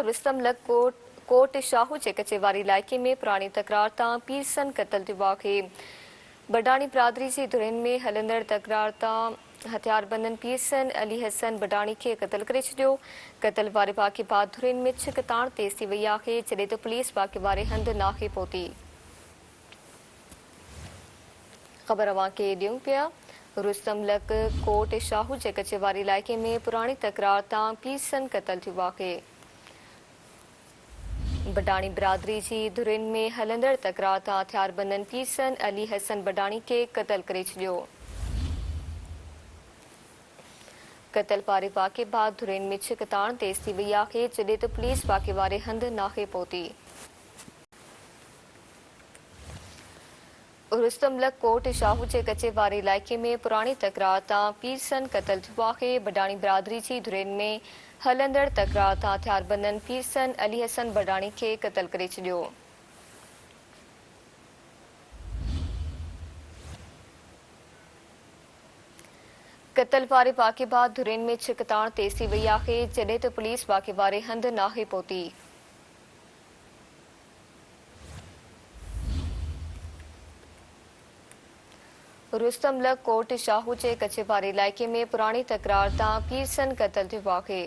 रुस्तम लग कोट शाहू जे कचेवारी इलाइक़े में पुरानी तकरार तां पीरसन क़तल थियो आहे। बडाणी बिरादरी जी धुरियुनि में हलंदड़ तकरार तां हथियारबंदनि पीरसन अली हसन बडाणी खे क़तल करे छॾियो। क़तल वारे वाक़े बाद धुरियुनि में छिक ताण तेज़ थी वई आहे, जॾहिं त पुलिस वाक़े वारे हंधि नाहे पहुती। ख़बर अवां खे ॾियूं पिया। रुस्तम लग कोट शाहू जे कचेवारी इलाइक़े में पुरानी तकरार तां पीरसन क़तल थियो आहे। बडाणी बिरादरी जी धुरियुनि में हलंदड़ तकरार तां हथियारबंदनि पीरसन अली हसन बडाणी खे क़तल करे छॾियो। क़तल वारे वाक़े बाद धुरियुनि में छिक ताण तेज़ थी वई आहे, जॾहिं त पुलिस वाक़े वारे हंधि नाहे पहुती। रुस्तम लग कोट शाहू जे कचेवारी इलाइक़े में पुरानी तकरार तां पीरसन क़तल थियो आहे। बडाणी बिरादरी जी धुरियुनि में हलंदड़ तकरार तां हथियारबंदनि पीरसन अली हसन बडाणी खे क़तल करे छॾियो। क़तल वारे वाक़े बाद धुरियुनि में छिक ताण तेज़ थी वई आहे, जॾहिं त पुलिस वाक़े वारे हंधि नाहे पहुती। रुस्तम लग कोट शाहू जे कचेवारी इलाइक़े में पुरानी तकरार तां पीरसन क़तल थियो आहे।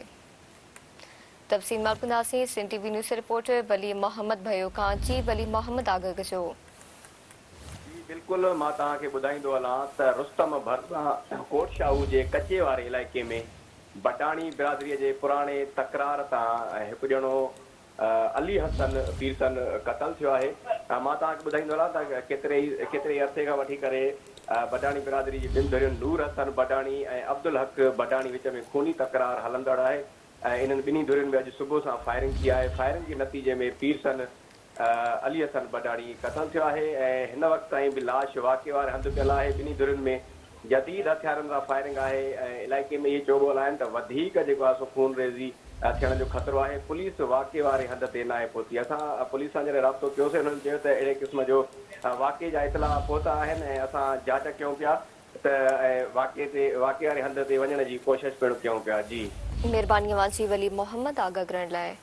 तफ़सील मालूमात सिंध टीवी न्यूज़ रिपोर्टर वली मोहम्मद भयो खां। जी वली मोहम्मद आगाह कजो। बिल्कुल मां तव्हांखे ॿुधाईंदो हलां त रुस्तम भरसां कोट शाहू जे कचे वारे इलाइक़े में बडाणी बिरादरीअ जे पुराणे तकरार तां हिकु ॼणो अली हसन पीरसन क़तल थियो आहे। मां तव्हांखे ॿुधाईंदो हलां त केतिरे अरसे खां वठी करे बडाणी बिरादरी जी ॿिनि धुरियुनि नूर हसन बडाणी ऐं अब्दुल हक बडाणी विच में खूनी तकरार हलंदड़ आहे ऐं इन्हनि ॿिन्ही धुरियुनि में अॼु सुबुह सां फायरिंग थी आहे। फायरिंग जे नतीजे में पीरसन अली हसन बडाणी क़तल थियो आहे ऐं हिन वक़्त ताईं बि लाश वाक़े वारे हंधि पियल आहे। ॿिन्ही धुरियुनि में जदीद हथियारनि सां फायरिंग आहे ऐं इलाइक़े में इहे चइबो आहिनि त वधीक जेको आहे सो खून रेज़ी थियण जो ख़तरो आहे। पुलिस वाक़े वारे हंधि ते नाहे पहुती। असां पुलिस सां जॾहिं राब्तो कयोसीं हुननि चयो त अहिड़े क़िस्म जो वाक़े जा इतला पहुता आहिनि ऐं असां जांच कयूं पिया त वाक़े वारे हंधि ते वञण जी कोशिशि पिणु कयूं पिया। जी महिरबानी अवां जी वली मोहम्मद आगाह करण लाइ।